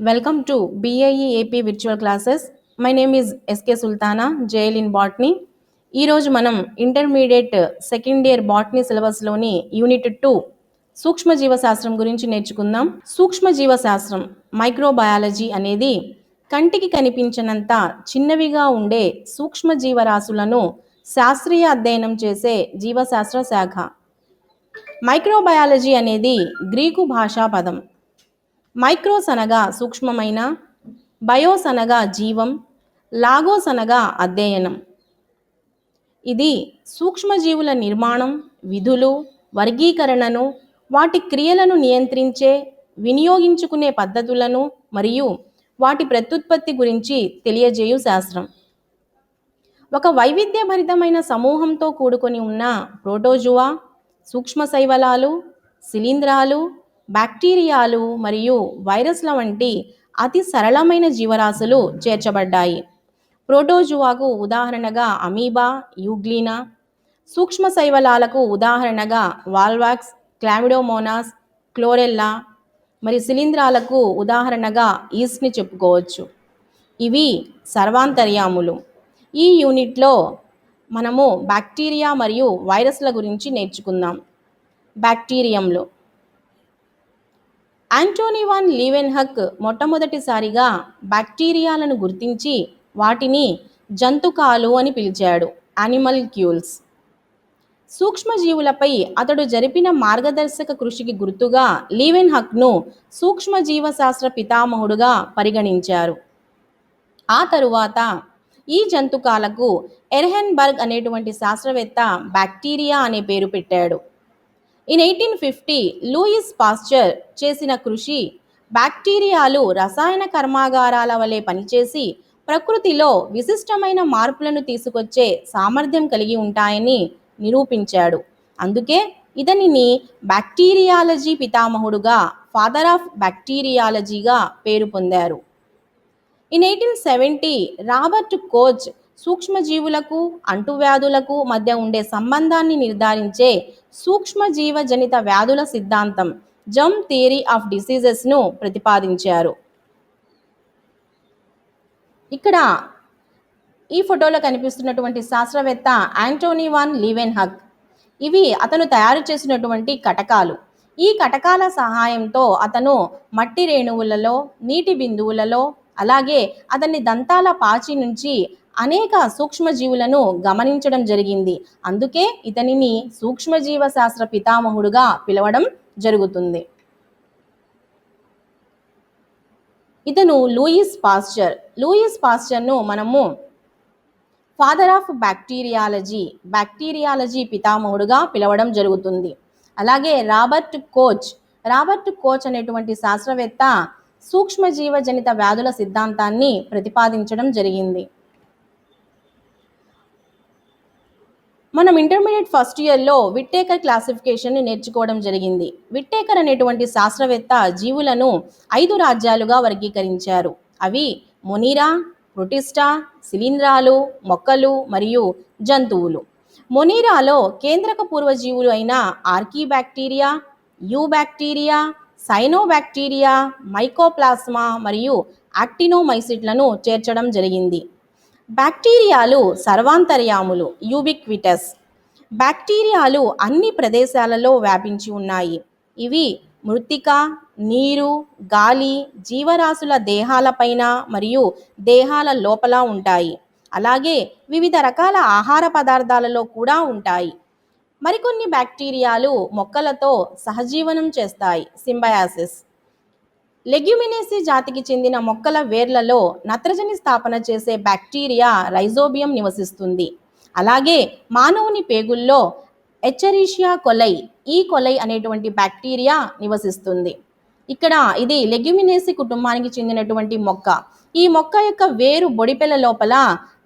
Welcome to BAE AP virtual classes. My name is SK Sultana, JL in Botany. ఈరోజు మనం intermediate second year botany సిలబస్లోని unit 2 సూక్ష్మజీవశాస్త్రం గురించి నేర్చుకుందాం. సూక్ష్మజీవశాస్త్రం microbiology అనేది కంటికి కనిపించనంత చిన్నవిగా ఉండే సూక్ష్మజీవరాశులను శాస్త్రీయ అధ్యయనం చేసే జీవశాస్త్ర శాఖ. మైక్రోబయాలజీ అనేది గ్రీకు భాషా పదం. మైక్రోస్ అనగా సూక్ష్మమైన, బయోస్ అనగా జీవం, లాగోస్ అనగా అధ్యయనం. ఇది సూక్ష్మజీవుల నిర్మాణం, విధులు, వర్గీకరణను, వాటి క్రియలను నియంత్రించే, వినియోగించుకునే పద్ధతులను మరియు వాటి ప్రత్యుత్పత్తి గురించి తెలియజేయు శాస్త్రం. ఒక వైవిధ్యభరితమైన సమూహంతో కూడుకొని ఉన్న ప్రోటోజువా, సూక్ష్మ శైవలాలు, శిలీంధ్రాలు, బ్యాక్టీరియాలు మరియు వైరస్ల వంటి అతి సరళమైన జీవరాశులు చేర్చబడ్డాయి. ప్రోటోజువాకు ఉదాహరణగా అమీబా, యూగ్లీనా, సూక్ష్మ శైవలాలకు ఉదాహరణగా వాల్వాక్స్, క్లామిడోమోనాస్, క్లోరెల్లా, మరి శిలీంధ్రాలకు ఉదాహరణగా ఈస్ట్ని చెప్పుకోవచ్చు. ఇవి సర్వాంతర్యాములు. ఈ యూనిట్లో మనము బ్యాక్టీరియా మరియు వైరస్ల గురించి నేర్చుకుందాం. బ్యాక్టీరియంలో యాంటోనీ వాన్ లీవెన్హక్ మొట్టమొదటిసారిగా బ్యాక్టీరియాలను గుర్తించి వాటిని జంతుకాలు అని పిలిచాడు, యానిమల్క్యూల్స్. సూక్ష్మజీవులపై అతడు జరిపిన మార్గదర్శక కృషికి గుర్తుగా లీవెన్హక్ను సూక్ష్మజీవశాస్త్ర పితామహుడుగా పరిగణించారు. ఆ తరువాత ఈ జంతుకాలకు ఎర్హెన్బర్గ్ అనేటువంటి శాస్త్రవేత్త బ్యాక్టీరియా అనే పేరు పెట్టాడు. ఇన్ 1850 లూయిస్ పాస్చర్ చేసిన కృషి బ్యాక్టీరియాలు రసాయన కర్మాగారాల వలె పనిచేసి ప్రకృతిలో విశిష్టమైన మార్పులను తీసుకొచ్చే సామర్థ్యం కలిగి ఉంటాయని నిరూపించాడు. అందుకే ఇతనిని బ్యాక్టీరియాలజీ పితామహుడుగా, ఫాదర్ ఆఫ్ బ్యాక్టీరియాలజీగా పేరు పొందారు. ఇన్ 1870 రాబర్ట్ కోచ్ సూక్ష్మజీవులకు, అంటువ్యాధులకు మధ్య ఉండే సంబంధాన్ని నిర్ధారించే సూక్ష్మజీవజనిత వ్యాధుల సిద్ధాంతం, జర్మ్ థియరీ ఆఫ్ డిసీజెస్ను ప్రతిపాదించారు. ఇక్కడ ఈ ఫోటోలో కనిపిస్తున్నటువంటి శాస్త్రవేత్త యాంటోనీ వాన్ లీవెన్హక్. ఇవి అతను తయారు చేసినటువంటి కటకాలు. ఈ కటకాల సహాయంతో అతను మట్టి రేణువులలో, నీటి బిందువులలో, అలాగే అతని దంతాల పాచి నుంచి అనేక సూక్ష్మజీవులను గమనించడం జరిగింది. అందుకే ఇతనిని సూక్ష్మజీవ శాస్త్ర పితామహుడుగా పిలవడం జరుగుతుంది. ఇతను లూయిస్ పాస్చర్. లూయిస్ పాస్చర్ను మనము ఫాదర్ ఆఫ్ బ్యాక్టీరియాలజీ పితామహుడుగా పిలవడం జరుగుతుంది. అలాగే రాబర్ట్ కోచ్ అనేటువంటి శాస్త్రవేత్త సూక్ష్మజీవజనిత వ్యాధుల సిద్ధాంతాన్ని ప్రతిపాదించడం జరిగింది. మనం ఇంటర్మీడియట్ ఫస్ట్ ఇయర్లో విట్టేకర్ క్లాసిఫికేషన్ని నేర్చుకోవడం జరిగింది. విట్టేకర్ అనేటువంటి శాస్త్రవేత్త జీవులను 5 రాజ్యాలుగా వర్గీకరించారు. అవి మొనీరా, ప్రొటిస్టా, శిలీంధ్రాలు, మొక్కలు మరియు జంతువులు. మొనీరాలో కేంద్రక పూర్వజీవులు అయిన ఆర్కీబ్యాక్టీరియా, యూబ్యాక్టీరియా, సైనోబ్యాక్టీరియా, మైకోప్లాస్మా మరియు యాక్టినోమైసిట్లను చేర్చడం జరిగింది. బ్యాక్టీరియాలు సర్వాంతర్యాములు, యూబిక్విటస్. బ్యాక్టీరియాలు అన్ని ప్రదేశాలలో వ్యాపించి ఉన్నాయి. ఇవి మృత్తిక, నీరు, గాలి, జీవరాశుల దేహాలపైన మరియు దేహాల లోపల ఉంటాయి. అలాగే వివిధ రకాల ఆహార పదార్థాలలో కూడా ఉంటాయి. మరికొన్ని బ్యాక్టీరియాలు మొక్కలతో సహజీవనం చేస్తాయి, సింబయాసిస్. లెగ్యుమినేసి జాతికి చెందిన మొక్కల వేర్లలో నత్రజని స్థాపన చేసే బ్యాక్టీరియా రైజోబియం నివసిస్తుంది. అలాగే మానవుని పేగుల్లో ఎచ్చరీషియా కొలై అనేటువంటి బ్యాక్టీరియా నివసిస్తుంది. ఇక్కడ ఇది లెగ్యుమినేసి కుటుంబానికి చెందినటువంటి మొక్క. ఈ మొక్క యొక్క వేరు బొడిపెల లోపల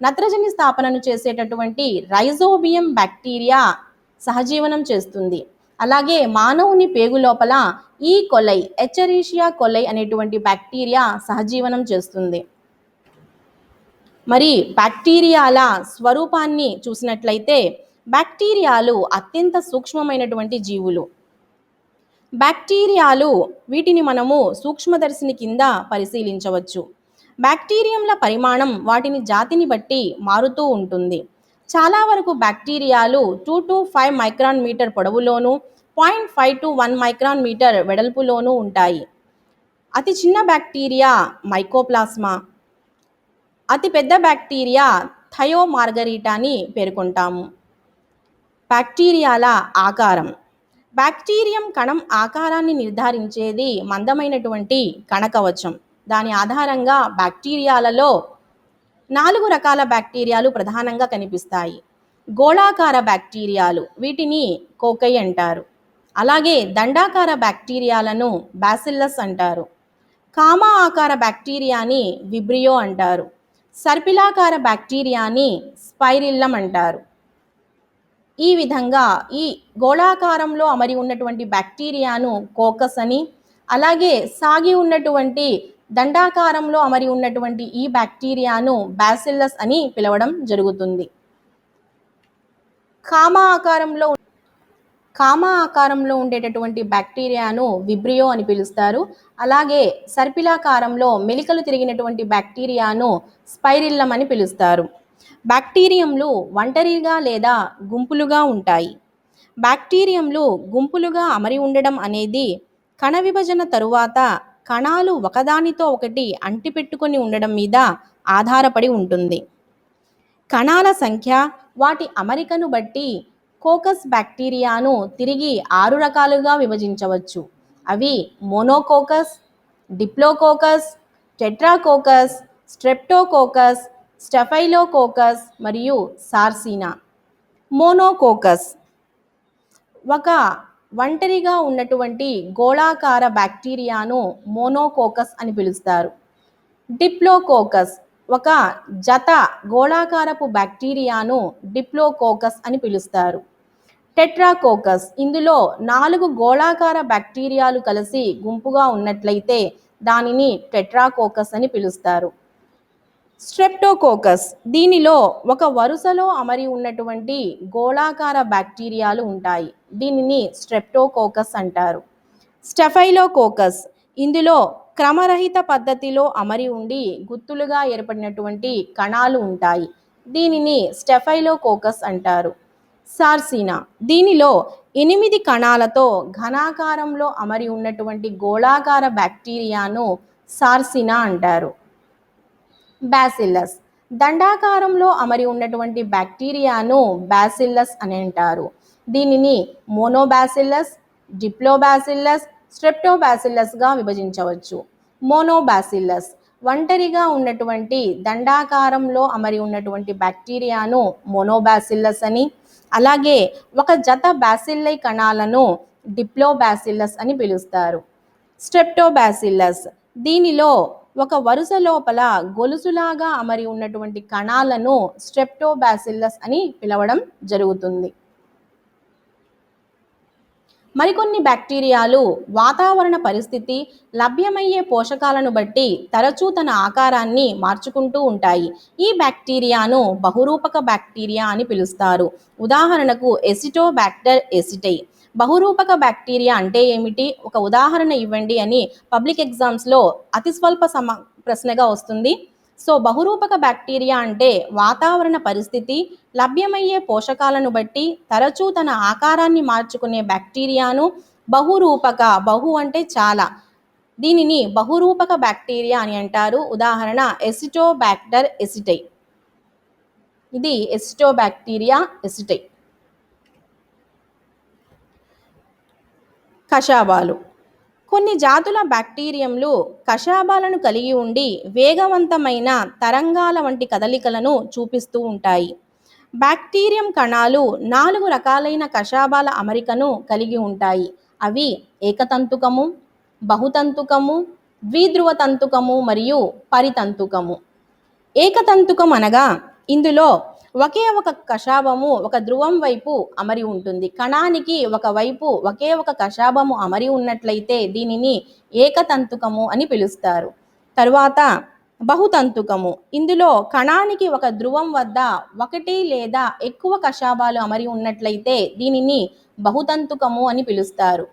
నత్రజని స్థాపనను చేసేటటువంటి రైజోబియం బ్యాక్టీరియా సహజీవనం చేస్తుంది. అలాగే మానవుని పేగు లోపల ఎచ్చరీషియా కొలై అనేటువంటి బ్యాక్టీరియా సహజీవనం చేస్తుంది. మరి బ్యాక్టీరియాల స్వరూపాన్ని చూసినట్లయితే బ్యాక్టీరియాలు అత్యంత సూక్ష్మమైనటువంటి జీవులు. బ్యాక్టీరియాలు వీటిని మనము సూక్ష్మదర్శిని కింద పరిశీలించవచ్చు. బ్యాక్టీరియంల పరిమాణం వాటిని జాతిని బట్టి మారుతూ ఉంటుంది. చాలా వరకు బ్యాక్టీరియాలు 2 to 5 మైక్రాన్ మీటర్ పొడవులోను 0.5 to 1 మైక్రాన్ మీటర్ వెడల్పులోనూ ఉంటాయి. అతి చిన్న బ్యాక్టీరియా మైకోప్లాస్మా, అతి పెద్ద బ్యాక్టీరియా థయోమార్గరిటా అని పేర్కొంటాము. బ్యాక్టీరియాల ఆకారం. బ్యాక్టీరియం కణం ఆకారాన్ని నిర్ధారించేది మందమైనటువంటి కణకవచం. దాని ఆధారంగా బ్యాక్టీరియాలలో 4 రకాల బ్యాక్టీరియాలు ప్రధానంగా కనిపిస్తాయి. గోళాకార బ్యాక్టీరియాలు, వీటిని కోకై అంటారు. అలాగే దండాకార బ్యాక్టీరియాలను బాసిల్లస్ అంటారు. కామా ఆకార బ్యాక్టీరియాని విబ్రియో అంటారు. సర్పిలాకార బ్యాక్టీరియాని స్పైరిల్లం అంటారు. ఈ విధంగా ఈ గోళాకారంలో అమరి ఉన్నటువంటి బ్యాక్టీరియాను కోకస్ అని, అలాగే సాగి ఉన్నటువంటి దండాకారంలో అమరి ఉన్నటువంటి ఈ బ్యాక్టీరియాను బాసిల్లస్ అని పిలవడం జరుగుతుంది. కామా ఆకారంలో ఉండేటటువంటి బ్యాక్టీరియాను విబ్రియో అని పిలుస్తారు. అలాగే సర్పిలాకారంలో మెలికలు తిరిగినటువంటి బ్యాక్టీరియాను స్పైరిల్లం అని పిలుస్తారు. బ్యాక్టీరియంలు ఒంటరిగా లేదా గుంపులుగా ఉంటాయి. బ్యాక్టీరియంలు గుంపులుగా అమరి ఉండడం అనేది కణ విభజన తరువాత కణాలు ఒకదానితో ఒకటి అంటిపెట్టుకొని ఉండడం మీద ఆధారపడి ఉంటుంది. కణాల సంఖ్య, వాటి అమరికను బట్టి కోకస్ బ్యాక్టీరియాను తిరిగి 6 రకాలుగా విభజించవచ్చు. అవి monococcus, diplococcus, tetracoccus, streptococcus, staphylococcus మరియు సార్సినా. మోనోకోకస్ ఒక ఒంటరిగా ఉన్నటువంటి గోళాకార బ్యాక్టీరియాను మోనోకోకస్ అని పిలుస్తారు. డిప్లోకోకస్ ఒక జత గోళాకారపు బ్యాక్టీరియాను డిప్లోకోకస్ అని పిలుస్తారు. టెట్రాకోకస్ ఇందులో 4 గోళాకార బ్యాక్టీరియాలు కలిసి గుంపుగా ఉన్నట్లయితే దానిని టెట్రాకోకస్ అని పిలుస్తారు. స్ట్రెప్టోకోకస్ దీనిలో ఒక వరుసలో అమరి ఉన్నటువంటి గోళాకార బ్యాక్టీరియాలు ఉంటాయి. దీనిని స్ట్రెప్టోకోకస్ అంటారు. స్టెఫైలోకోకస్ ఇందులో క్రమరహిత పద్ధతిలో అమరి ఉండి గుత్తులుగా ఏర్పడినటువంటి కణాలు ఉంటాయి. దీనిని స్టెఫైలోకోకస్ అంటారు. సార్సినా దీనిలో 8 కణాలతో ఘనాకారంలో అమరి ఉన్నటువంటి గోళాకార బ్యాక్టీరియాను సార్సినా అంటారు. బాసిల్లస్ దండాకారంలో అమరి ఉన్నటువంటి బ్యాక్టీరియాను బాసిల్లస్ అని అంటారు. దీనిని మోనోబాసిల్లస్, డిప్లోబాసిల్లస్, స్ట్రెప్టోబాసిల్లస్గా విభజించవచ్చు. మోనోబాసిల్లస్ ఒంటరిగా ఉన్నటువంటి దండాకారంలో అమరి ఉన్నటువంటి బ్యాక్టీరియాను మోనోబాసిల్లస్ అని, అలాగే ఒక జత బాసిల్లై కణాలను డిప్లోబాసిల్లస్ అని పిలుస్తారు. స్ట్రెప్టోబాసిల్లస్ దీనిలో ఒక వరుస లోపల గొలుసులాగా అమరి ఉన్నటువంటి కణాలను స్ట్రెప్టోబాసిల్లస్ అని పిలవడం జరుగుతుంది. మరికొన్ని బ్యాక్టీరియాలు వాతావరణ పరిస్థితి, లభ్యమయ్యే పోషకాలను బట్టి తరచూ తన ఆకారాన్ని మార్చుకుంటూ ఉంటాయి. ఈ బ్యాక్టీరియాను బహురూపక బ్యాక్టీరియా అని పిలుస్తారు. ఉదాహరణకు ఎసిటోబాక్టర్ ఎసిటై. బహురూపక బ్యాక్టీరియా అంటే ఏమిటి, ఒక ఉదాహరణ ఇవ్వండి అని పబ్లిక్ ఎగ్జామ్స్లో అతి స్వల్ప ప్రశ్నగా వస్తుంది. సో బహురూపక బ్యాక్టీరియా అంటే వాతావరణ పరిస్థితి, లభ్యమయ్యే పోషకాలను బట్టి తరచూ తన ఆకారాన్ని మార్చుకునే బ్యాక్టీరియాను బహురూపక, బహు అంటే చాలా, దీనిని బహురూపక బ్యాక్టీరియా అని అంటారు. ఉదాహరణ ఎసిటోబాక్టర్ ఎసిటై. ఇది ఎసిటోబాక్టీరియా ఎసిటై. కషాబాలు. కొన్ని జాతుల బ్యాక్టీరియంలు కషాబాలను కలిగి ఉండి వేగవంతమైన తరంగాల వంటి కదలికలను చూపిస్తూ ఉంటాయి. బ్యాక్టీరియం కణాలు 4 రకాలైన కషాబాల అమరికను కలిగి ఉంటాయి. అవి ఏకతంతుకము, బహుతంతుకము, ద్విధ్రువ తంతుకము మరియు పరితంతుకము. ఏకతంతుకం అనగా ఇందులో ఒకే ఒక కషాబము ఒక ధ్రువం వైపు అమరి ఉంటుంది. కణానికి ఒక వైపు ఒకే ఒక కషాబము అమరి ఉన్నట్లయితే దీనిని ఏకతంతుకము అని పిలుస్తారు. తరువాత బహుతంతుకము ఇందులో కణానికి ఒక ధ్రువం వద్ద ఒకటి లేదా ఎక్కువ కషాబాలు అమరి ఉన్నట్లయితే దీనిని బహుతంతుకము అని పిలుస్తారు.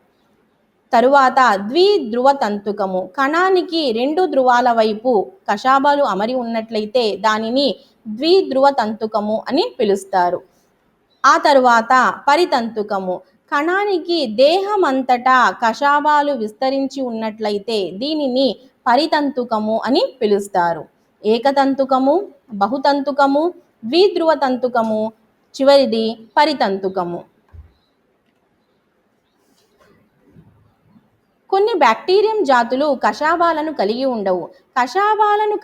తరువాత ద్విధ్రువ తంతుకము. కణానికి రెండు ధ్రువాల వైపు కషాబాలు అమరి ఉన్నట్లయితే దానిని ద్విధ్రువ తంతుకము అని పిలుస్తారు. ఆ తరువాత పరితంతుకము. కణానికి దేహమంతటా కషాబాలు విస్తరించి ఉన్నట్లయితే దీనిని పరితంతుకము అని పిలుస్తారు. ఏకతంతుకము, బహుతంతుకము, ద్విధ్రువ తంతుకము, చివరిది పరితంతుకము. కొన్ని బ్యాక్టీరియం జాతులు కషాబాలను కలిగి ఉండవు. కషాబాలను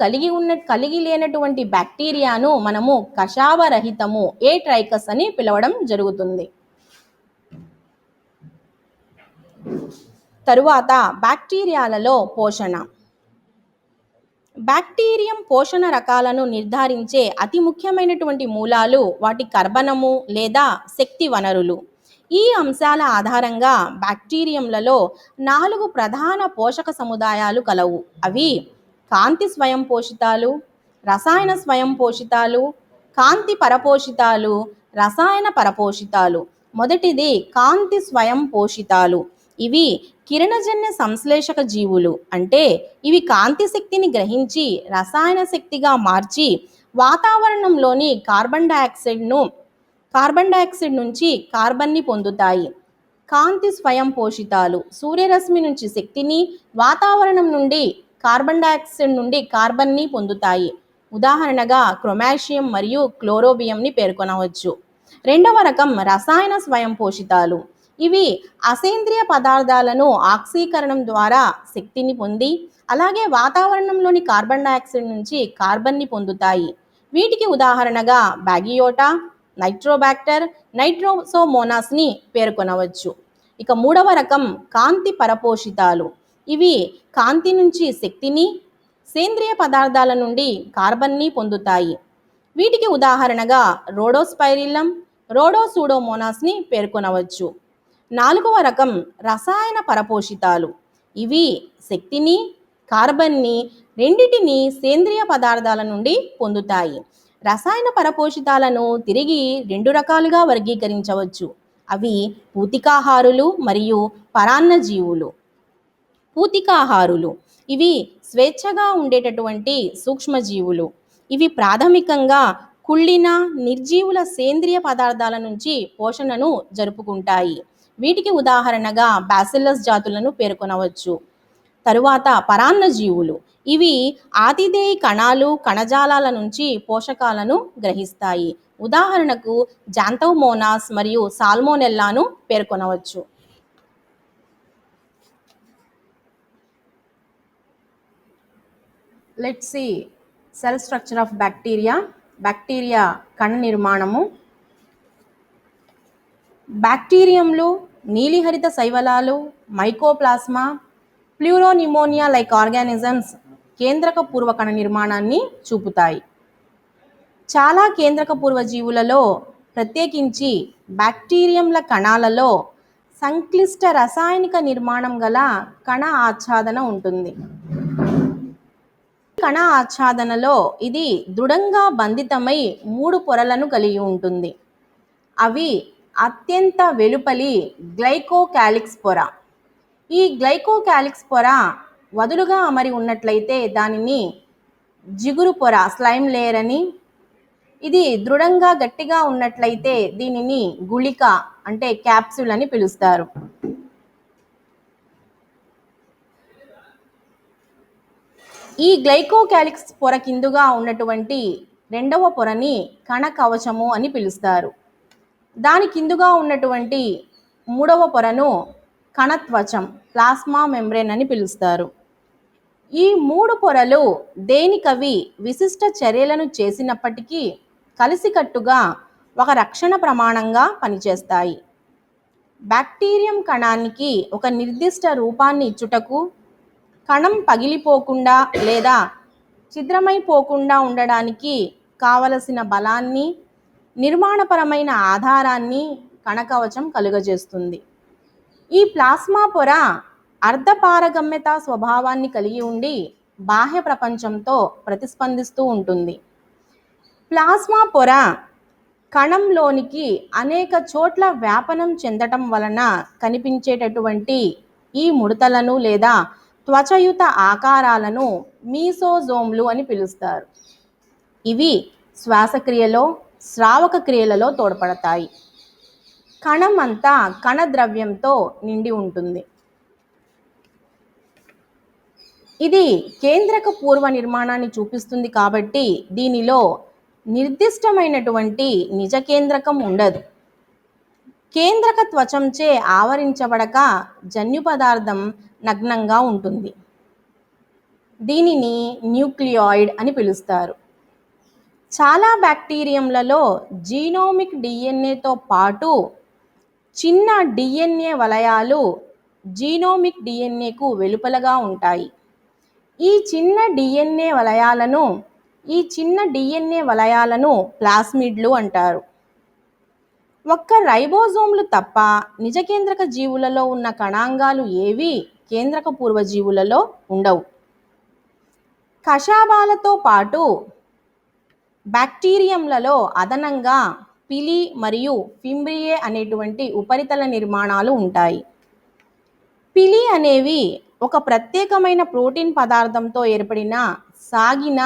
కలిగి లేనటువంటి బ్యాక్టీరియాను మనము కషాబరహితము ఏట్రైకస్ అని పిలవడం జరుగుతుంది. తరువాత బ్యాక్టీరియాలలో పోషణ. బ్యాక్టీరియం పోషణ రకాలను నిర్ధారించే అతి ముఖ్యమైనటువంటి మూలాలు వాటి కర్బనము లేదా శక్తి వనరులు. ఈ అంశాల ఆధారంగా బ్యాక్టీరియంలలో 4 ప్రధాన పోషక సముదాయాలు కలవు. అవి కాంతి స్వయం పోషితాలు, రసాయన స్వయం పోషితాలు, కాంతి పరపోషితాలు, రసాయన పరపోషితాలు. మొదటిది కాంతి స్వయం పోషితాలు. ఇవి కిరణజన్య సంశ్లేషక జీవులు. అంటే ఇవి కాంతి శక్తిని గ్రహించి రసాయన శక్తిగా మార్చి వాతావరణంలోని కార్బన్ డయాక్సైడ్ నుంచి కార్బన్ని పొందుతాయి. కాంతి స్వయం పోషితాలు సూర్యరశ్మి నుంచి శక్తిని, వాతావరణం నుండి కార్బన్ డయాక్సైడ్ నుండి కార్బన్ని పొందుతాయి. ఉదాహరణగా క్రోమాషియం మరియు క్లోరోబియంని పేర్కొనవచ్చు. రెండవ రకం రసాయన స్వయం పోషితాలు. ఇవి అసేంద్రియ పదార్థాలను ఆక్సీకరణం ద్వారా శక్తిని పొంది అలాగే వాతావరణంలోని కార్బన్ డయాక్సైడ్ నుంచి కార్బన్ని పొందుతాయి. వీటికి ఉదాహరణగా బ్యాగియోటా, నైట్రోబాక్టర్, నైట్రోసోమోనాస్ని పేర్కొనవచ్చు. ఇక మూడవ రకం కాంతి పరపోషితాలు. ఇవి కాంతి నుంచి శక్తిని, సేంద్రియ పదార్థాల నుండి కార్బన్ని పొందుతాయి. వీటికి ఉదాహరణగా రోడోస్పైరిల్లం, రోడోసూడోమోనాస్ని పేర్కొనవచ్చు. నాలుగవ రకం రసాయన పరపోషితాలు. ఇవి శక్తిని, కార్బన్ని రెండిటిని సేంద్రియ పదార్థాల నుండి పొందుతాయి. రసాయన పరపోషితాలను తిరిగి 2 రకాలుగా వర్గీకరించవచ్చు. అవి పూతికాహారులు మరియు పరాన్నజీవులు. పూతికాహారులు ఇవి స్వేచ్ఛగా ఉండేటటువంటి సూక్ష్మజీవులు. ఇవి ప్రాథమికంగా కుళ్ళిన నిర్జీవుల సేంద్రియ పదార్థాల నుంచి పోషణను జరుపుకుంటాయి. వీటికి ఉదాహరణగా బ్యాసిల్లస్ జాతులను పేర్కొనవచ్చు. తరువాత పరాన్నజీవులు. ఇవి ఆతిథేయ కణాలు, కణజాలాల నుంచి పోషకాలను గ్రహిస్తాయి. ఉదాహరణకు జాంతోమోనాస్ మరియు సాల్మోనెల్లాను పేర్కొనవచ్చు. Let's see cell structure of bacteria. Bacteria కణ నిర్మాణము. బ్యాక్టీరియంలు నీలిహరిత శైవలాలు, మైకోప్లాస్మా, ప్లూరోనిమోనియా లైక్ ఆర్గానిజమ్స్ కేంద్రక పూర్వ కణ నిర్మాణాన్ని చూపుతాయి. చాలా కేంద్రక పూర్వ జీవులలో ప్రత్యేకించి బ్యాక్టీరియంల కణాలలో సంక్లిష్ట రసాయనిక నిర్మాణం గల కణ ఆచ్ఛాదన ఉంటుంది. కణ ఆచ్ఛాదనలో ఇది దృఢంగా బంధితమై 3 పొరలను కలిగి ఉంటుంది. అవి అత్యంత వెలుపలి గ్లైకోకాలిక్స్ పొర. ఈ గ్లైకోకాలిక్స్ పొర వదులుగా అమరి ఉన్నట్లయితే దానిని జిగురు పొర స్లైమ్ లేయర్ అని, ఇది దృఢంగా గట్టిగా ఉన్నట్లయితే దీనిని గుళిక అంటే క్యాప్సూల్ అని పిలుస్తారు. ఈ గ్లైకోకాలిక్స్ పొర కిందుగా ఉన్నటువంటి రెండవ పొరని కణ కవచము అని పిలుస్తారు. దాని కిందుగా ఉన్నటువంటి మూడవ పొరను కణత్వచం ప్లాస్మా మెంబ్రేన్ అని పిలుస్తారు. ఈ 3 పొరలు దేనికవి విశిష్ట చర్యలను చేసినప్పటికీ కలిసికట్టుగా ఒక రక్షణ ప్రమాణంగా పనిచేస్తాయి. బ్యాక్టీరియం కణానికి ఒక నిర్దిష్ట రూపాన్ని ఇచ్చుటకు, కణం పగిలిపోకుండా లేదా ఛిద్రమైపోకుండా ఉండడానికి కావలసిన బలాన్ని, నిర్మాణపరమైన ఆధారాన్ని కణకవచం కలుగజేస్తుంది. ఈ ప్లాస్మా పొర అర్ధపారగమ్యత స్వభావాన్ని కలిగి ఉండి బాహ్య ప్రపంచంతో ప్రతిస్పందిస్తూ ఉంటుంది. ప్లాస్మా పొర కణంలోనికి అనేక చోట్ల వ్యాపనం చెందటం వలన కనిపించేటటువంటి ఈ ముడతలను లేదా త్వచయుత ఆకారాలను మీసోజోమ్లు అని పిలుస్తారు. ఇవి శ్వాసక్రియలో, స్రావక క్రియలలో తోడ్పడతాయి. కణం అంతా కణద్రవ్యంతో నిండి ఉంటుంది. ఇది కేంద్రక పూర్వ నిర్మాణాన్ని చూపిస్తుంది కాబట్టి దీనిలో నిర్దిష్టమైనటువంటి నిజ కేంద్రకం ఉండదు. కేంద్రక త్వచంచే ఆవరించబడక జన్యు పదార్థం నగ్నంగా ఉంటుంది. దీనిని న్యూక్లియాయిడ్ అని పిలుస్తారు. చాలా బ్యాక్టీరియంలలో జీనోమిక్ డిఎన్ఏతో పాటు చిన్న డిఎన్ఏ వలయాలు జీనోమిక్ డిఎన్ఏకు వెలుపలగా ఉంటాయి. ఈ చిన్న డిఎన్ఏ వలయాలను ప్లాస్మిడ్లు అంటారు. ఒక్క రైబోజోమ్లు తప్ప నిజ కేంద్రక జీవులలో ఉన్న కణాంగాలు ఏవి కేంద్రక పూర్వజీవులలో ఉండవు. కషాబాలతో పాటు బ్యాక్టీరియంలలో అదనంగా పిలి మరియు ఫింబ్రియే అనేటువంటి ఉపరితల నిర్మాణాలు ఉంటాయి. పిలి అనేవి ఒక ప్రత్యేకమైన ప్రోటీన్ పదార్థంతో ఏర్పడిన సాగిన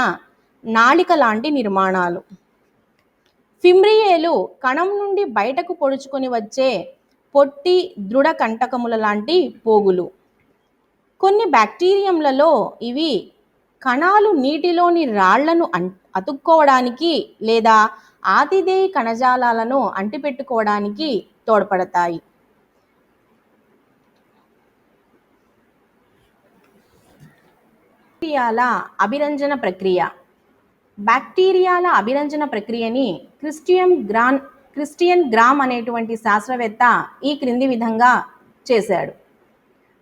నాళిక లాంటి నిర్మాణాలు. ఫింబ్రియేలు కణం నుండి బయటకు పొడుచుకొని వచ్చే పొట్టి దృఢ కంటకముల లాంటి పోగులు. కొన్ని బ్యాక్టీరియంలలో ఇవి కణాలు నీటిలోని రాళ్లను అతుక్కోవడానికి లేదా ఆతిథేయ కణజాలాలను అంటిపెట్టుకోవడానికి తోడ్పడతాయి. బ్యాక్టీరియాల అభిరంజన ప్రక్రియని క్రిస్టియన్ గ్రామ్ అనేటువంటి శాస్త్రవేత్త ఈ క్రింది విధంగా చేశాడు.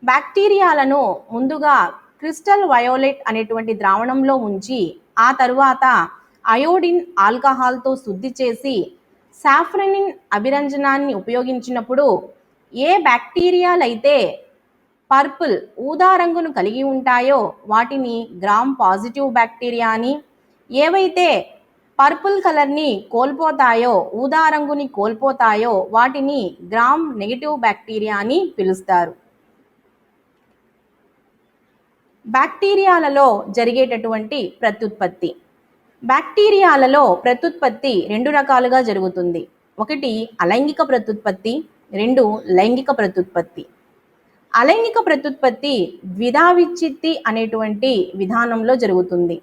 బ్యాక్టీరియాలను ముందుగా క్రిస్టల్ వయోలెట్ అనేటువంటి ద్రావణంలో ఉంచి ఆ తరువాత అయోడిన్ ఆల్కహాల్తో శుద్ధి చేసి సాఫ్రనిన్ అభిరంజనాన్ని ఉపయోగించినప్పుడు ఏ బ్యాక్టీరియాలైతే పర్పుల్ ఊదా రంగును కలిగి ఉంటాయో వాటిని గ్రామ్ పాజిటివ్ బ్యాక్టీరియా అని, ఏవైతే పర్పుల్ కలర్ని కోల్పోతాయో ఊదా రంగుని కోల్పోతాయో వాటిని గ్రామ్ నెగిటివ్ బ్యాక్టీరియా అని పిలుస్తారు. బ్యాక్టీరియాలలో జరిగేటటువంటి ప్రత్యుత్పత్తి. బ్యాక్టీరియాలలో ప్రత్యుత్పత్తి రెండు రకాలుగా జరుగుతుంది. ఒకటి అలైంగిక ప్రత్యుత్పత్తి, రెండు లైంగిక ప్రత్యుత్పత్తి. అలైంగిక ప్రత్యుత్పత్తి ద్విధావిచ్ఛిత్తి అనేటువంటి విధానంలో జరుగుతుంది.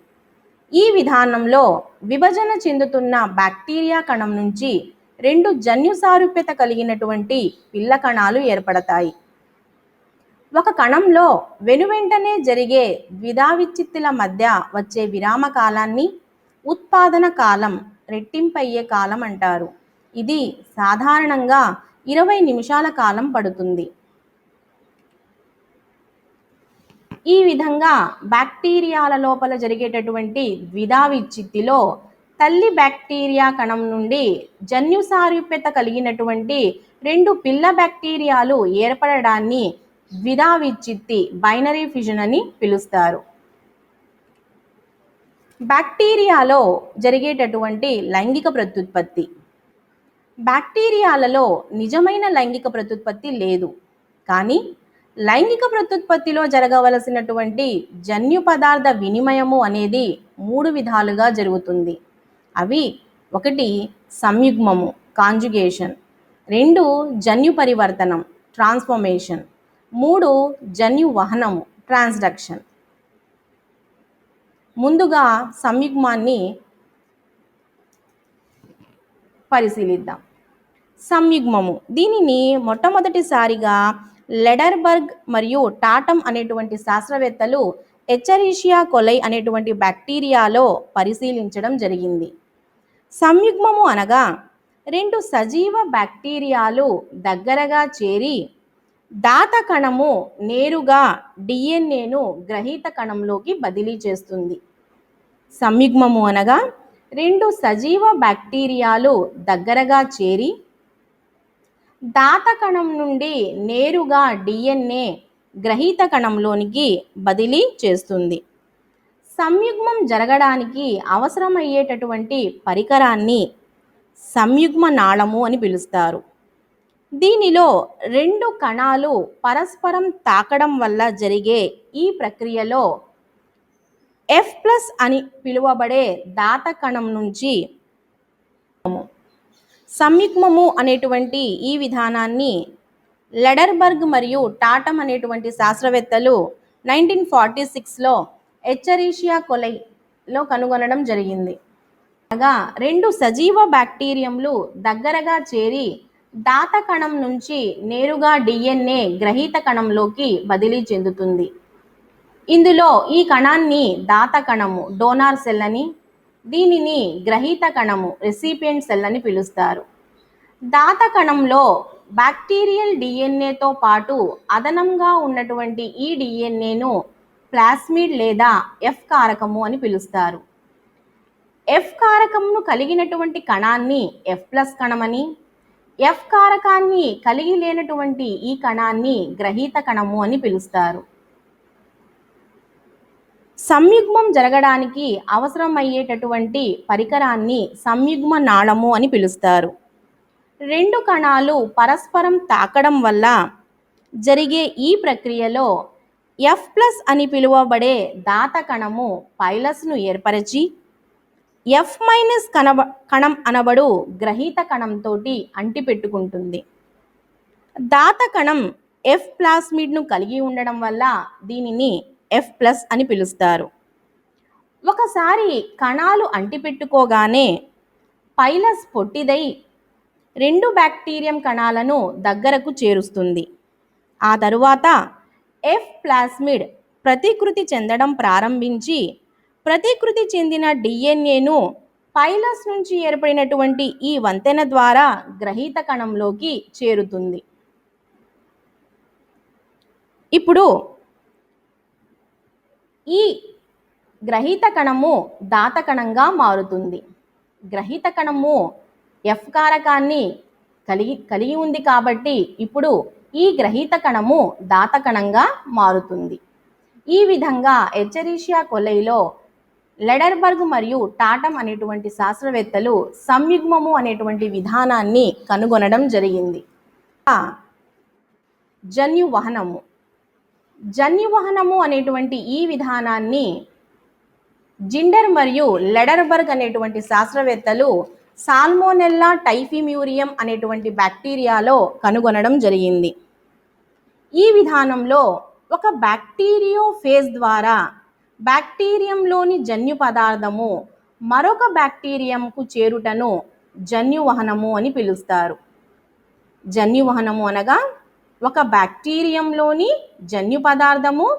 ఈ విధానంలో విభజన చెందుతున్న బ్యాక్టీరియా కణం నుంచి రెండు జన్యు సారూప్యత కలిగినటువంటి పిల్ల కణాలు ఏర్పడతాయి. ఒక కణంలో వెనువెంటనే జరిగే ద్విధావిచ్ఛిత్తుల మధ్య వచ్చే విరామ కాలాన్ని ఉత్పాదన కాలం, రెట్టింపయ్యే కాలం అంటారు. ఇది సాధారణంగా 20 నిమిషాల కాలం పడుతుంది. ఈ విధంగా బ్యాక్టీరియాల లోపల జరిగేటటువంటి ద్విధావిచ్ఛిత్తిలో తల్లి బ్యాక్టీరియా కణం నుండి జన్యు సారూప్యత కలిగినటువంటి రెండు పిల్ల బ్యాక్టీరియాలు ఏర్పడడాన్ని ద్విధావిచ్ఛిత్తి బైనరీ ఫిజన్ అని పిలుస్తారు. బ్యాక్టీరియాలో జరిగేటటువంటి లైంగిక ప్రత్యుత్పత్తి. బ్యాక్టీరియాలలో నిజమైన లైంగిక ప్రత్యుత్పత్తి లేదు, కానీ లైంగిక ప్రత్యుత్పత్తిలో జరగవలసినటువంటి జన్యు పదార్థ వినిమయము అనేది 3 విధాలుగా జరుగుతుంది. అవి: ఒకటి సంయుగ్మము కాంజుగేషన్, 2 జన్యు పరివర్తనం ట్రాన్స్ఫర్మేషన్, 3 జన్యు వహనము ట్రాన్స్డక్షన్. ముందుగా సంయుగ్మాన్ని పరిశీలిద్దాం. సంయుగ్మము దీనిని మొట్టమొదటిసారిగా లెడర్బర్గ్ మరియు టాటమ్ అనేటువంటి శాస్త్రవేత్తలు ఎచ్చరీషియా కొలై అనేటువంటి బ్యాక్టీరియాలో పరిశీలించడం జరిగింది. సంయుగ్మము అనగా రెండు సజీవ బ్యాక్టీరియాలు దగ్గరగా చేరి దాత కణము నేరుగా డిఎన్ఏను గ్రహీత కణంలోకి బదిలీ చేస్తుంది. సంయుగ్మము అనగా రెండు సజీవ బ్యాక్టీరియాలు దగ్గరగా చేరి దాత కణం నుండి నేరుగా డిఎన్ఏ గ్రహీత కణంలోనికి బదిలీ చేస్తుంది. సంయుగ్మం జరగడానికి అవసరమయ్యేటటువంటి పరికరాన్ని సంయుగ్మ నాళము అని పిలుస్తారు. దీనిలో రెండు కణాలు పరస్పరం తాకడం వల్ల జరిగే ఈ ప్రక్రియలో F+ అని పిలువబడే దాత కణం నుంచి సంయుగ్మము అనేటువంటి ఈ విధానాన్ని లెడర్బర్గ్ మరియు టాటమ్ అనేటువంటి శాస్త్రవేత్తలు 1946లో ఎచ్చరీషియా కొలైలో కనుగొనడం జరిగింది. అనగా రెండు సజీవ బ్యాక్టీరియంలు దగ్గరగా చేరి దాత కణం నుంచి నేరుగా DNA గ్రహీత కణంలోకి బదిలీ చెందుతుంది. ఇందులో ఈ కణాన్ని దాత కణము డోనార్ సెల్ అని, దీనిని గ్రహీత కణము రెసిపియంట్ సెల్ అని పిలుస్తారు. దాత కణంలో బ్యాక్టీరియల్ డిఎన్ఏతో పాటు అదనంగా ఉన్నటువంటి ఈ డిఎన్ఏను ప్లాస్మిడ్ లేదా ఎఫ్ కారకము అని పిలుస్తారు. ఎఫ్ కారకంను కలిగినటువంటి కణాన్ని F+ కణమని, ఎఫ్ కారకాన్ని కలిగి లేనటువంటి ఈ కణాన్ని గ్రహీత కణము అని పిలుస్తారు. సంయుగ్మం జరగడానికి అవసరమయ్యేటటువంటి పరికరాన్ని సంయుగ్మ నాళము అని పిలుస్తారు. రెండు కణాలు పరస్పరం తాకడం వల్ల జరిగే ఈ ప్రక్రియలో F+ అని పిలువబడే దాత కణము పైలస్ను ఏర్పరిచి F- కణం అనబడు గ్రహీత కణంతో అంటిపెట్టుకుంటుంది. దాత కణం F ప్లాస్మిడ్ను కలిగి ఉండడం వల్ల దీనిని F+ అని పిలుస్తారు. ఒకసారి కణాలు అంటిపెట్టుకోగానే పైలస్ పొట్టిదై రెండు బ్యాక్టీరియం కణాలను దగ్గరకు చేరుస్తుంది. ఆ తరువాత F ప్లాస్మిడ్ ప్రతికృతి చెందడం ప్రారంభించి ప్రతికృతి చెందిన డిఎన్ఏను పైలస్ నుంచి ఏర్పడినటువంటి ఈ వంతెన ద్వారా గ్రహీత కణంలోకి చేరుతుంది. ఇప్పుడు ఈ గ్రహీత కణము దాత కణంగా మారుతుంది. గ్రహీత కణము ఎఫ్ కారకాన్ని కలిగి ఉంది కాబట్టి ఇప్పుడు ఈ గ్రహీత కణము దాత కణంగా మారుతుంది. ఈ విధంగా ఎచ్చరీషియా కొలైలో లెడర్బర్గ్ మరియు టాటమ్ అనేటువంటి శాస్త్రవేత్తలు సంయుగ్మము అనేటువంటి విధానాన్ని కనుగొనడం జరిగింది. జన్యువహనము అనేటువంటి ఈ విధానాన్ని జిండర్ మరియు లెడర్బర్గ్ అనేటువంటి శాస్త్రవేత్తలు సాల్మోనెల్లా టైఫిమ్యూరియం అనేటువంటి బ్యాక్టీరియాలో కనుగొనడం జరిగింది. ఈ విధానంలో ఒక బ్యాక్టీరియోఫేజ్ ద్వారా బ్యాక్టీరియంలోని జన్యు పదార్థము మరొక బ్యాక్టీరియంకు చేరుటను జన్యువహనము అని పిలుస్తారు. జన్యువహనము అనగా ఒక బ్యాక్టీరియంలోని జన్యు పదార్థము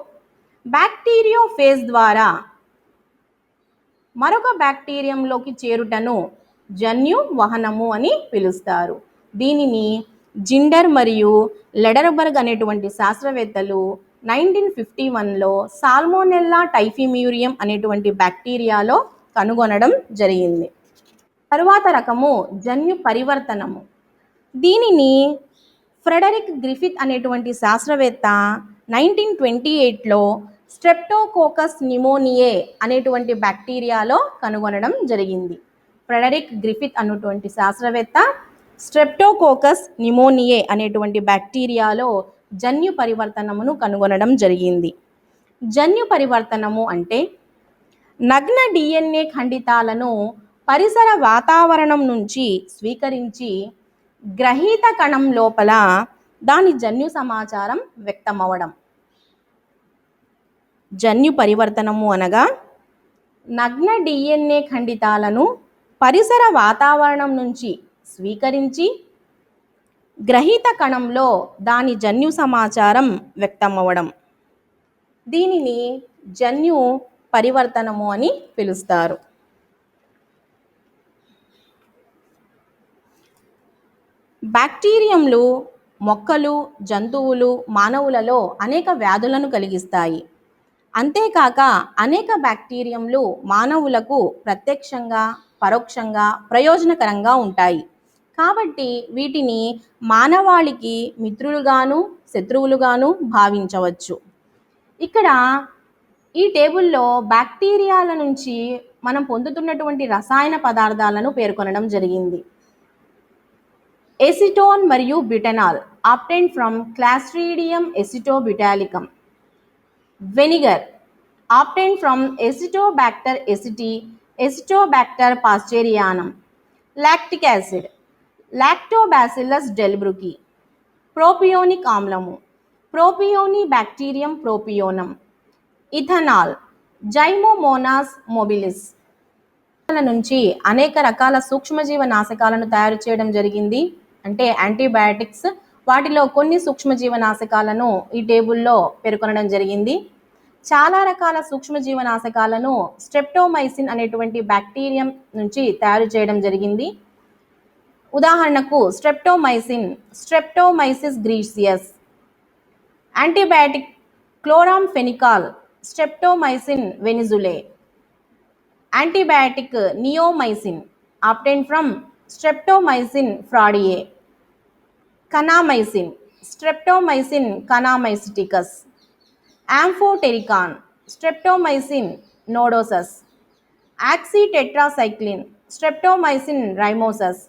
బ్యాక్టీరియోఫేజ్ ద్వారా మరొక బ్యాక్టీరియంలోకి చేరుటను జన్యువహనము అని పిలుస్తారు. దీనిని జిండర్ మరియు లెడర్బర్గ్ అనేటువంటి శాస్త్రవేత్తలు 1951లో సాల్మోనెల్లా టైఫిమ్యూరియం అనేటువంటి బ్యాక్టీరియాలో కనుగొనడం జరిగింది. తరువాత రకము జన్యు పరివర్తనము. దీనిని ఫ్రెడరిక్ గ్రిఫిత్ అనేటువంటి శాస్త్రవేత్త 1928లో స్ట్రెప్టోకోకస్ న్యూమోనియే అనేటువంటి బ్యాక్టీరియాలో కనుగొనడం జరిగింది. ఫ్రెడరిక్ గ్రిఫిత్ అనేటువంటి శాస్త్రవేత్త స్ట్రెప్టోకోకస్ న్యూమోనియే అనేటువంటి బ్యాక్టీరియాలో జన్యు పరివర్తనమును కనుగొనడం జరిగింది. జన్యు పరివర్తనము అంటే నగ్న డిఎన్ఏ ఖండితాలను పరిసర వాతావరణం నుంచి స్వీకరించి గ్రహీత కణం లోపల దాని జన్యు సమాచారం వ్యక్తమవడం. జన్యు పరివర్తనము అనగా నగ్న డిఎన్ఏ ఖండితాలను పరిసర వాతావరణం నుంచి స్వీకరించి గ్రహీత కణంలో దాని జన్యు సమాచారం వ్యక్తమవడం. దీనిని జన్యు పరివర్తనము అని పిలుస్తారు. బ్యాక్టీరియంలు మొక్కలు, జంతువులు, మానవులలో అనేక వ్యాధులను కలిగిస్తాయి. అంతేకాక అనేక బ్యాక్టీరియంలు మానవులకు ప్రత్యక్షంగా, పరోక్షంగా ప్రయోజనకరంగా ఉంటాయి. కాబట్టి వీటిని మానవాళికి మిత్రులుగాను, శత్రువులుగాను భావించవచ్చు. ఇక్కడ ఈ టేబుల్లో బ్యాక్టీరియాల నుంచి మనం పొందుతున్నటువంటి రసాయన పదార్థాలను పేర్కొనడం జరిగింది. ఎసిటోన్ మరియు butanol obtained from Clostridium acetobutalicum. Vinegar obtained from Acetobacter aceti, Acetobacter pasterianum. Lactic acid Lactobacillus delbrueckii. Propionic ఆమ్లము Propionibacterium propionum. Ethanol Zymomonas mobilis నుంచి అనేక రకాల సూక్ష్మజీవ నాశకాలను తయారు చేయడం జరిగింది, అంటే యాంటీబయాటిక్స్. వాటిలో కొన్ని సూక్ష్మజీవ నాశకాలను ఈ టేబుల్లో పేర్కొనడం జరిగింది. చాలా రకాల సూక్ష్మజీవ నాశకాలను స్ట్రెప్టోమైసిన్ అనేటువంటి బ్యాక్టీరియం నుంచి తయారు చేయడం జరిగింది. ఉదాహరణకు Streptomyces griseus. Antibiotic chloramphenicol, streptomycin venezuelae. Antibiotic neomycin obtained from streptomycin fradiae. Kanamycin streptomycin kanamyceticus. Amphotericin streptomycin nodosus. Oxytetracycline streptomycin rimosus.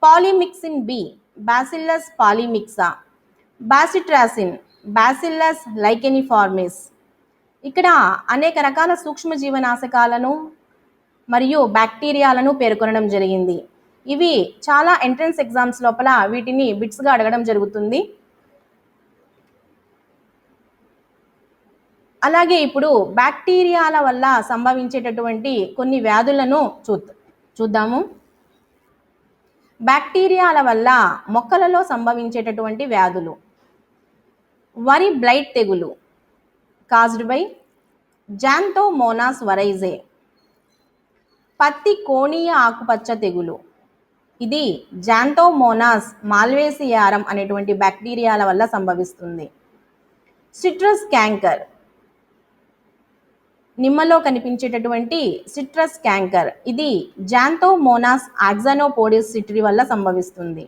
Polymyxin B Bacillus polymyxa. Bacitracin Bacillus licheniformis. ఇక్కడ అనేక రకాల సూక్ష్మజీవనాశకాలను మరియు బ్యాక్టీరియాలను పేర్కొనడం జరిగింది. ఇవి చాలా ఎంట్రన్స్ ఎగ్జామ్స్ లోపల వీటిని బిట్స్గా అడగడం జరుగుతుంది. అలాగే ఇప్పుడు బ్యాక్టీరియాల వల్ల సంభవించేటటువంటి కొన్ని వ్యాధులను చూద్దాము. బ్యాక్టీరియాల వల్ల మొక్కలలో సంభవించేటటువంటి వ్యాధులు. వరి బ్లైట్ తెగులు కాజ్డ్ బై జాంతోమోనాస్ వరైజే. పత్తి కోణీయ ఆకుపచ్చ తెగులు, ఇది జాంతోమోనాస్ మాల్వేసియారం అనేటువంటి బ్యాక్టీరియాల వల్ల సంభవిస్తుంది. సిట్రస్ క్యాంకర్, నిమ్మలో కనిపించేటటువంటి సిట్రస్ క్యాంకర్, ఇది జాంతోమోనాస్ ఆక్సానోపోడిస్ సిట్రి వల్ల సంభవిస్తుంది.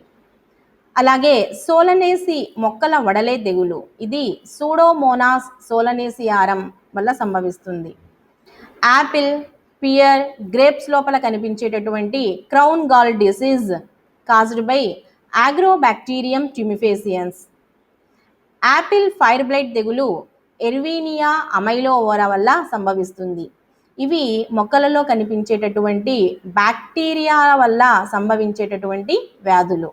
అలాగే సోలనేసి మొక్కల వడలే తెగులు, ఇది సూడోమోనాస్ సోలనేసియారం వల్ల సంభవిస్తుంది. యాపిల్, పియర్, గ్రేప్స్ లోపల కనిపించేటటువంటి crown gall disease caused by Agrobacterium tumefaciens. Apple fire blight తెగులు ఎర్వీనియా అమైలోవోరా వల్ల సంభవిస్తుంది. ఇవి మొక్కలలో కనిపించేటటువంటి బ్యాక్టీరియా వల్ల సంభవించేటటువంటి వ్యాధులు.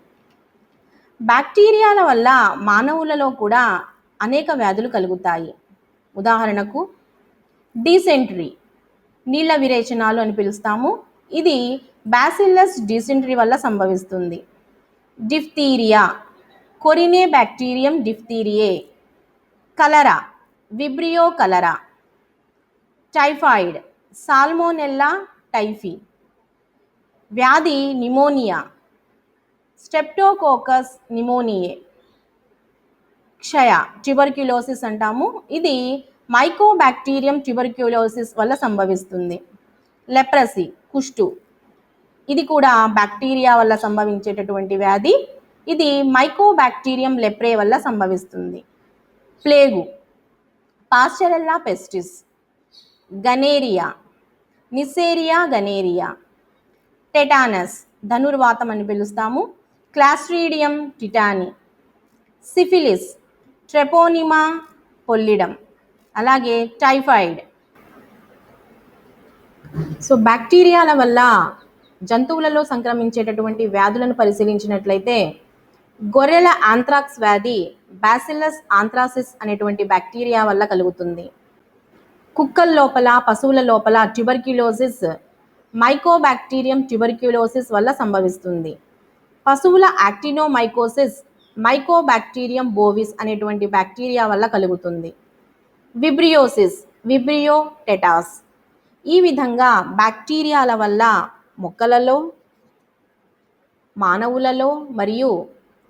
బ్యాక్టీరియాల వల్ల మానవులలో కూడా అనేక వ్యాధులు కలుగుతాయి. ఉదాహరణకు డీసెంట్రీ, నీళ్ల విరేచనాలు అని పిలుస్తాము, ఇది బాసిల్లస్ డీసెంట్రీ వల్ల సంభవిస్తుంది. Diphtheria, Corynebacterium diphtheriae. Cholera, Vibrio cholera. Typhoid, Salmonella typhi. వ్యాధి నిమోనియా, స్టెప్టోకోకస్ నిమోనియే. క్షయ, ట్యూబర్క్యులోసిస్ అంటాము, ఇది మైకోబాక్టీరియం ట్యూబర్క్యులోసిస్ వల్ల సంభవిస్తుంది. లెప్రసీ, కుష్టు, ఇది కూడా బ్యాక్టీరియా వల్ల సంభవించేటటువంటి వ్యాధి, ఇది మైకోబాక్టీరియం లెప్రే వల్ల సంభవిస్తుంది. Plague, Pasteurella pestis. Gonorrhoea, Neisseria gonorrhoeae. Tetanus, ధనుర్వాతం అని పిలుస్తాము, క్లాస్ట్రీడియం టిటాని. సిఫిలిస్, ట్రెపోనిమా పొల్లిడం. అలాగే టైఫాయిడ్. సో బ్యాక్టీరియాల వల్ల జంతువులలో సంక్రమించేటటువంటి వ్యాధులను పరిశీలించినట్లయితే గొర్రెల ఆంథ్రాక్స్ వ్యాధి బాసిల్లస్ ఆంథ్రాసిస్ అనేటువంటి బ్యాక్టీరియా వల్ల కలుగుతుంది. కుక్కల లోపల, పశువుల లోపల ట్యూబర్క్యులోసిస్ మైకోబాక్టీరియం ట్యూబర్క్యులోసిస్ వల్ల సంభవిస్తుంది. పశువుల యాక్టినోమైకోసిస్ మైకోబాక్టీరియం బోవిస్ అనేటువంటి బ్యాక్టీరియా వల్ల కలుగుతుంది. విబ్రియోసిస్ విబ్రియో టెటాస్. ఈ విధంగా బ్యాక్టీరియాల వల్ల మొక్కలలో, మానవులలో మరియు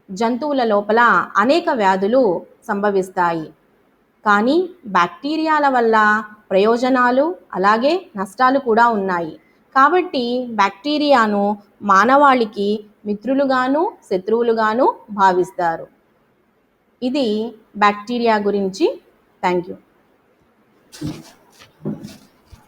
జంతువుల లోపల అనేక వ్యాధులు సంభవిస్తాయి. కానీ బ్యాక్టీరియాల వల్ల ప్రయోజనాలు అలాగే నష్టాలు కూడా ఉన్నాయి. కాబట్టి బ్యాక్టీరియాను మానవాళికి మిత్రులుగాను శత్రువులుగాను భావిస్తారు. ఇది బ్యాక్టీరియా గురించి. Thank you.